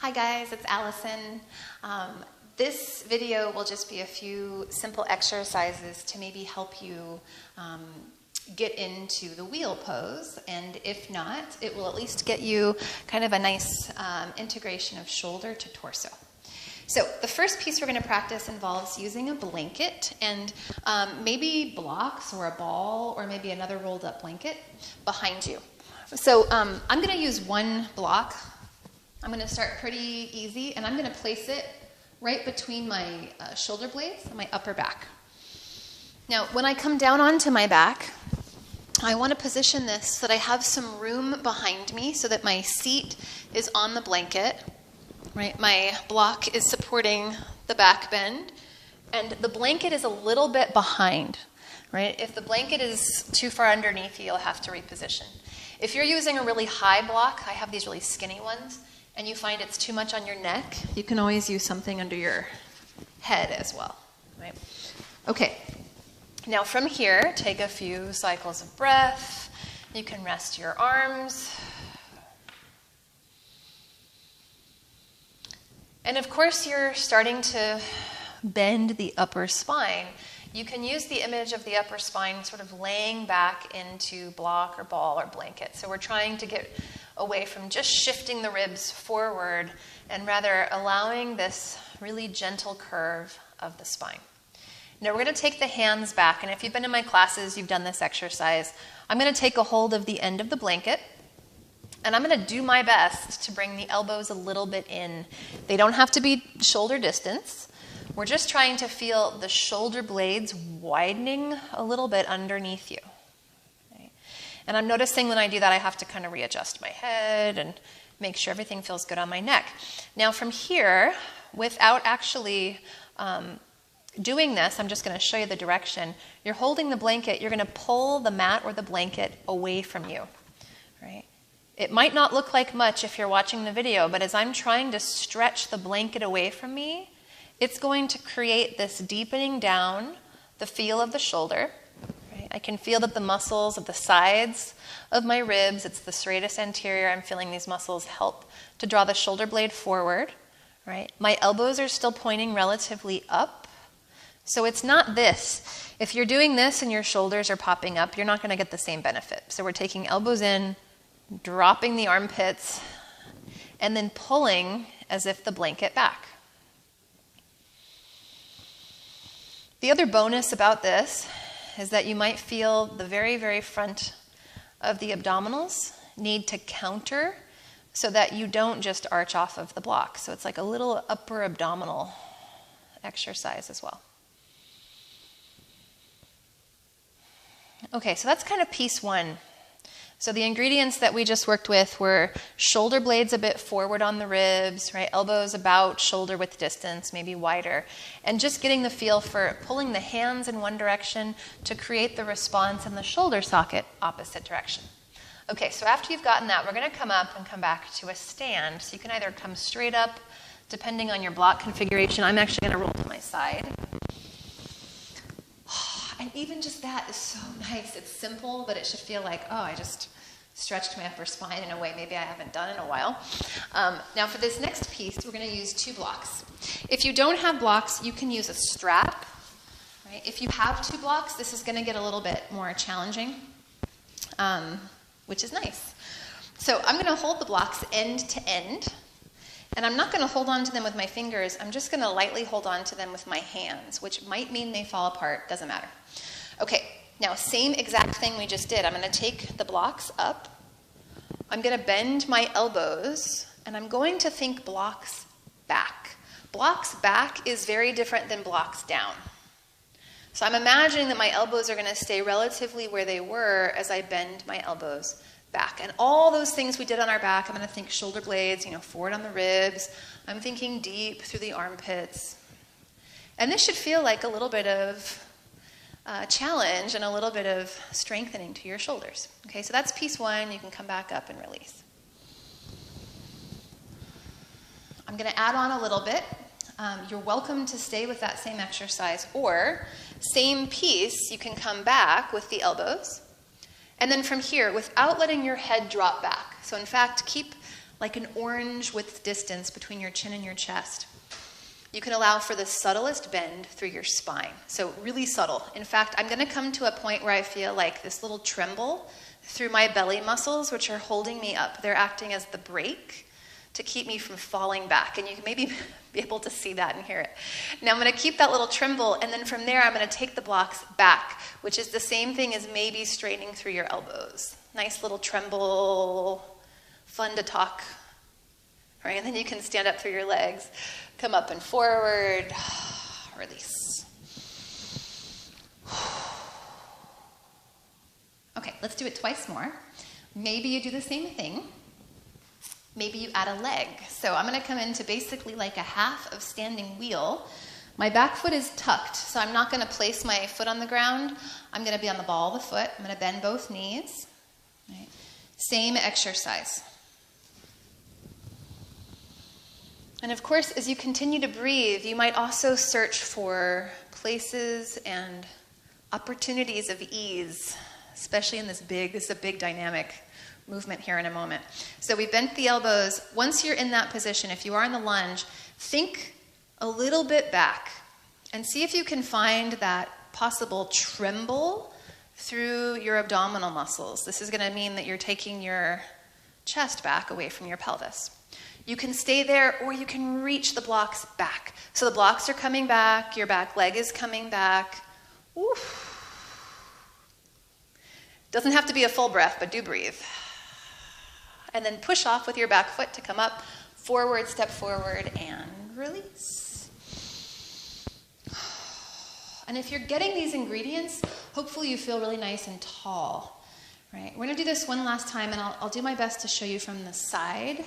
Hi guys, it's Allison. This video will just be a few simple exercises to maybe help you get into the wheel pose, and if not, it will at least get you kind of a nice integration of shoulder to torso. So the first piece we're going to practice involves using a blanket and maybe blocks or a ball or maybe another rolled up blanket behind you. So I'm going to use one block. I'm going to start pretty easy, and I'm going to place it right between my shoulder blades and my upper back. Now, when I come down onto my back, I want to position this so that I have some room behind me so that my seat is on the blanket, right? My block is supporting the back bend, and the blanket is a little bit behind, right? If the blanket is too far underneath you, you'll have to reposition. If you're using a really high block, I have these really skinny ones, and you find it's too much on your neck, you can always use something under your head as well, right? Okay, now from here, take a few cycles of breath. You can rest your arms. And of course, you're starting to bend the upper spine. You can use the image of the upper spine sort of laying back into block or ball or blanket. So we're trying to get away from just shifting the ribs forward and rather allowing this really gentle curve of the spine. Now we're going to take the hands back, and if you've been in my classes, you've done this exercise. I'm going to take a hold of the end of the blanket, and I'm going to do my best to bring the elbows a little bit in. They don't have to be shoulder distance. We're just trying to feel the shoulder blades widening a little bit underneath you. And I'm noticing when I do that, I have to kind of readjust my head and make sure everything feels good on my neck. Now from here, without actually doing this, I'm just going to show you the direction. You're holding the blanket. You're going to pull the mat or the blanket away from you, right? It might not look like much if you're watching the video, but as I'm trying to stretch the blanket away from me, it's going to create this deepening down the feel of the shoulder. I can feel that the muscles of the sides of my ribs, it's the serratus anterior, I'm feeling these muscles help to draw the shoulder blade forward, right? My elbows are still pointing relatively up. So it's not this. If you're doing this and your shoulders are popping up, you're not going to get the same benefit. So we're taking elbows in, dropping the armpits, and then pulling as if the blanket back. The other bonus about this is that you might feel the very, very front of the abdominals need to counter so that you don't just arch off of the block. So it's like a little upper abdominal exercise as well. Okay, so that's kind of piece one. So the ingredients that we just worked with were shoulder blades a bit forward on the ribs, right? Elbows about shoulder width distance, maybe wider. And just getting the feel for pulling the hands in one direction to create the response in the shoulder socket opposite direction. Okay, so after you've gotten that, we're going to come up and come back to a stand. So you can either come straight up, depending on your block configuration. I'm actually going to roll to my side. And even just that is so nice. It's simple, but it should feel like, oh, I just stretched my upper spine in a way maybe I haven't done in a while. Now for this next piece, we're going to use two blocks. If you don't have blocks, you can use a strap. Right? If you have two blocks, this is going to get a little bit more challenging, which is nice. So I'm going to hold the blocks end to end. And I'm not going to hold on to them with my fingers. I'm just going to lightly hold on to them with my hands, which might mean they fall apart. Doesn't matter. Okay, now same exact thing we just did. I'm going to take the blocks up. I'm going to bend my elbows, and I'm going to think blocks back. Blocks back is very different than blocks down. So I'm imagining that my elbows are going to stay relatively where they were as I bend my elbows back. And all those things we did on our back, I'm going to think shoulder blades, forward on the ribs. I'm thinking deep through the armpits. And this should feel like a little bit of challenge and a little bit of strengthening to your shoulders. Okay, so that's piece one. You can come back up and release. I'm going to add on a little bit. You're welcome to stay with that same exercise, or same piece, you can come back with the elbows. And then from here, without letting your head drop back. So in fact, keep like an orange width distance between your chin and your chest. You can allow for the subtlest bend through your spine. So really subtle. In fact, I'm going to come to a point where I feel like this little tremble through my belly muscles, which are holding me up. They're acting as the brake to keep me from falling back. And you can maybe be able to see that and hear it. Now I'm going to keep that little tremble, and then from there I'm going to take the blocks back, which is the same thing as maybe straightening through your elbows. Nice little tremble, fun to talk. Right? And then you can stand up through your legs, come up and forward, release. Okay, let's do it twice more. Maybe you do the same thing. Maybe you add a leg. So I'm going to come into basically like a half of standing wheel. My back foot is tucked, so I'm not going to place my foot on the ground. I'm going to be on the ball of the foot. I'm going to bend both knees. Right. Same exercise. And of course, as you continue to breathe, you might also search for places and opportunities of ease, especially in this is a big dynamic movement here in a moment. So we bent the elbows. Once you're in that position, if you are in the lunge, think a little bit back and see if you can find that possible tremble through your abdominal muscles. This is going to mean that you're taking your chest back away from your pelvis. You can stay there, or you can reach the blocks back. So the blocks are coming back, your back leg is coming back. Oof. Doesn't have to be a full breath, but do breathe. And then push off with your back foot to come up, forward, step forward, and release. And if you're getting these ingredients, hopefully you feel really nice and tall. Right? We're going to do this one last time, and I'll do my best to show you from the side.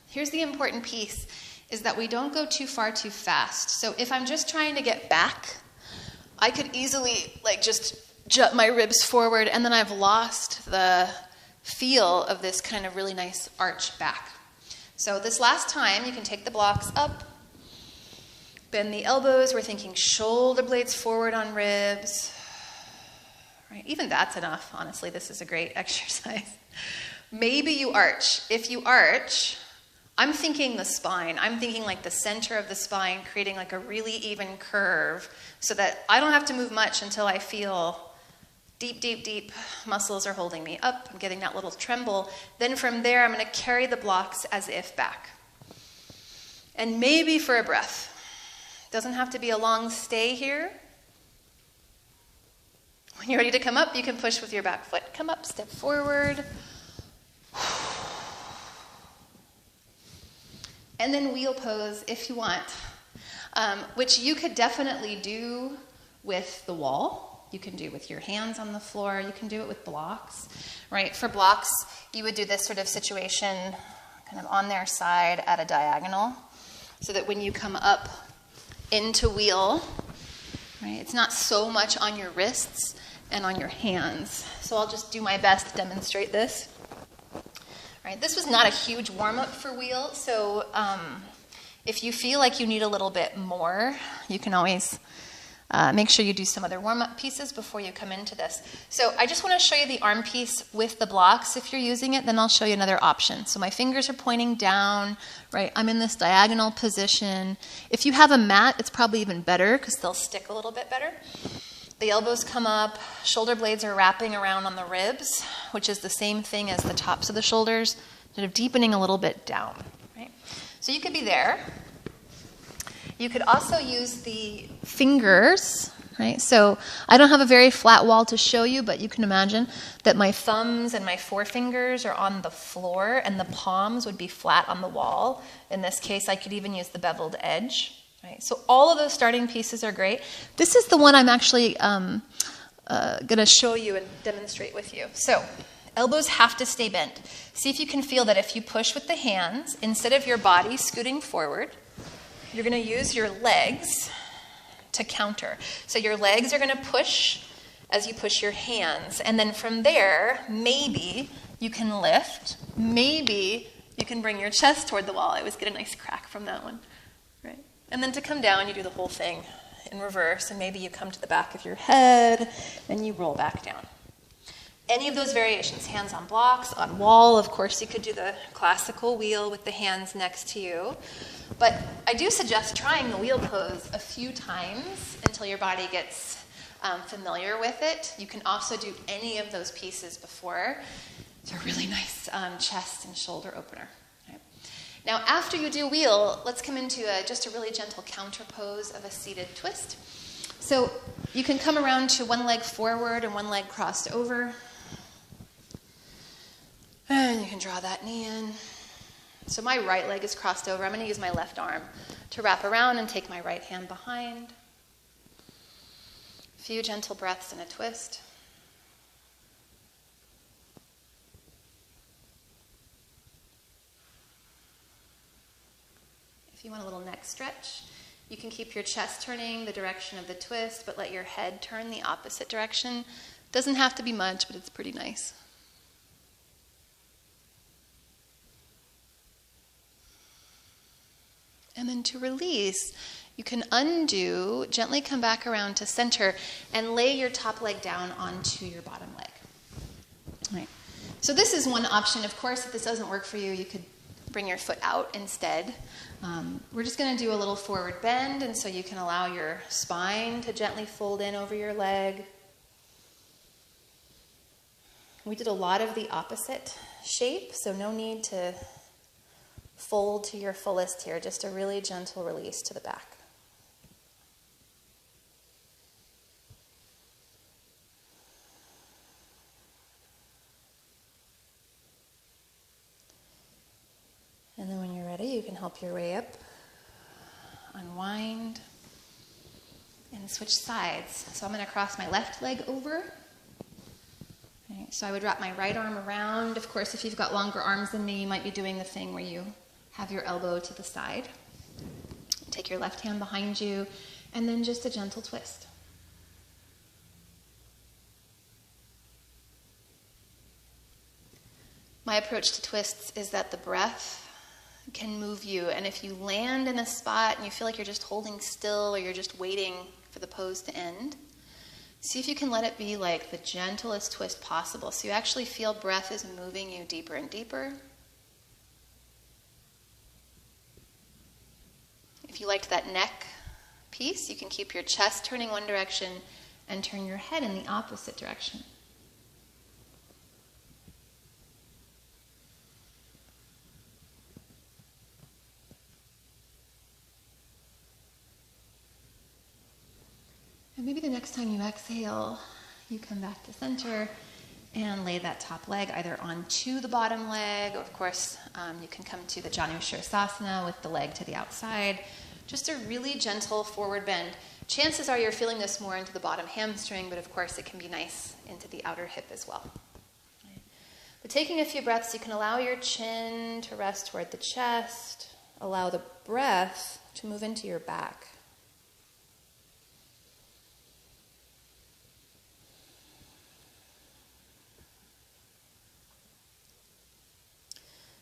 Here's the important piece, is that we don't go too far too fast. So if I'm just trying to get back, I could easily just jut my ribs forward, and then I've lost the feel of this kind of really nice arch back. So this last time, you can take the blocks up, bend the elbows. We're thinking shoulder blades forward on ribs. Right? Even that's enough, honestly. This is a great exercise. Maybe you arch. If you arch, I'm thinking the spine. I'm thinking like the center of the spine, creating like a really even curve so that I don't have to move much until I feel deep, deep, deep muscles are holding me up. I'm getting that little tremble. Then from there, I'm going to carry the blocks as if back. And maybe for a breath. Doesn't have to be a long stay here. When you're ready to come up, you can push with your back foot. Come up, step forward. And then wheel pose if you want, which you could definitely do with the wall. You can do with your hands on the floor. You can do it with blocks, right? For blocks, you would do this sort of situation kind of on their side at a diagonal so that when you come up into wheel, right, it's not so much on your wrists and on your hands. So I'll just do my best to demonstrate this. Right, this was not a huge warm-up for wheel, so if you feel like you need a little bit more, you can always make sure you do some other warm-up pieces before you come into this. So I just want to show you the arm piece with the blocks. If you're using it, then I'll show you another option. So my fingers are pointing down, right? I'm in this diagonal position. If you have a mat, it's probably even better because they'll stick a little bit better. The elbows come up, shoulder blades are wrapping around on the ribs, which is the same thing as the tops of the shoulders, sort of deepening a little bit down. Right? So you could be there. You could also use the fingers. Right? So I don't have a very flat wall to show you, but you can imagine that my thumbs and my forefingers are on the floor, and the palms would be flat on the wall. In this case, I could even use the beveled edge. Right, so all of those starting pieces are great. This is the one I'm actually going to show you and demonstrate with you. So elbows have to stay bent. See if you can feel that if you push with the hands, instead of your body scooting forward, you're going to use your legs to counter. So your legs are going to push as you push your hands. And then from there, maybe you can lift. Maybe you can bring your chest toward the wall. I always get a nice crack from that one. Right? And then to come down, you do the whole thing in reverse, and maybe you come to the back of your head, and you roll back down. Any of those variations, hands on blocks, on wall. Of course, you could do the classical wheel with the hands next to you. But I do suggest trying the wheel pose a few times until your body gets familiar with it. You can also do any of those pieces before. It's a really nice chest and shoulder opener. Right? Now, after you do wheel, let's come into just a really gentle counter pose of a seated twist. So you can come around to one leg forward and one leg crossed over. And you can draw that knee in. So my right leg is crossed over. I'm going to use my left arm to wrap around and take my right hand behind. A few gentle breaths and a twist. If you want a little neck stretch, you can keep your chest turning the direction of the twist, but let your head turn the opposite direction. Doesn't have to be much, but it's pretty nice. And then to release, you can undo, gently come back around to center, and lay your top leg down onto your bottom leg. All right. So this is one option. Of course, if this doesn't work for you, you could bring your foot out instead. We're just going to do a little forward bend, and so you can allow your spine to gently fold in over your leg. We did a lot of the opposite shape, so no need to fold to your fullest here, just a really gentle release to the back. And then when you're ready, you can help your way up, unwind, and switch sides. So I'm going to cross my left leg over. Okay, so I would wrap my right arm around. Of course, if you've got longer arms than me, you might be doing the thing where you have your elbow to the side. Take your left hand behind you, and then just a gentle twist. My approach to twists is that the breath can move you, and if you land in a spot and you feel like you're just holding still or you're just waiting for the pose to end, see if you can let it be like the gentlest twist possible, so you actually feel breath is moving you deeper and deeper. If you liked that neck piece, you can keep your chest turning one direction and turn your head in the opposite direction. And maybe the next time you exhale, you come back to center and lay that top leg either onto the bottom leg, or of course, you can come to the Janu Shirsasana with the leg to the outside. Just a really gentle forward bend. Chances are you're feeling this more into the bottom hamstring, but of course it can be nice into the outer hip as well. But taking a few breaths, you can allow your chin to rest toward the chest. Allow the breath to move into your back.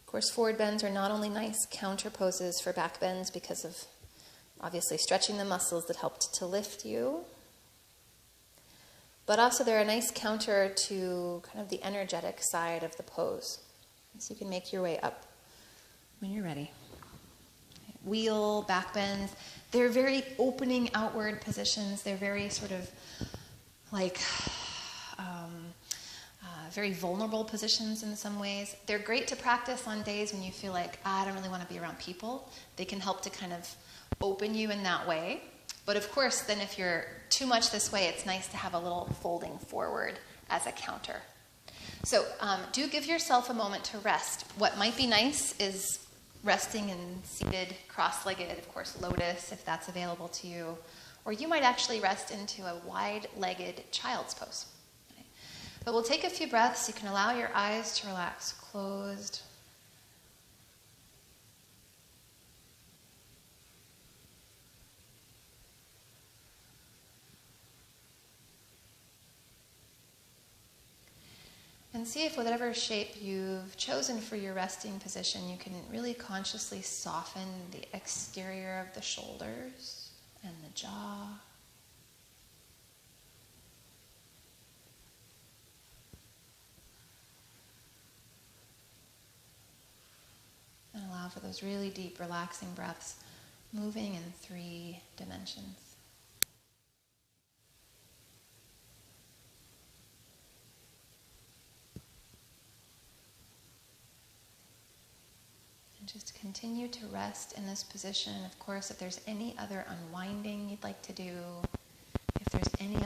Of course, forward bends are not only nice counter poses for back bends because of obviously stretching the muscles that helped to lift you, but also they're a nice counter to kind of the energetic side of the pose. So you can make your way up when you're ready. Wheel, back bends, they're very opening outward positions. They're very sort of like very vulnerable positions in some ways. They're great to practice on days when you feel like, I don't really want to be around people. They can help to kind of open you in that way. But of course, then if you're too much this way, it's nice to have a little folding forward as a counter. So do give yourself a moment to rest. What might be nice is resting in seated, cross-legged, of course, lotus, if that's available to you. Or you might actually rest into a wide-legged child's pose. But we'll take a few breaths. You can allow your eyes to relax closed. And see if whatever shape you've chosen for your resting position, you can really consciously soften the exterior of the shoulders and the jaw. allow for those really deep, relaxing breaths, moving in 3 dimensions. And just continue to rest in this position. Of course, if there's any other unwinding you'd like to do, if there's any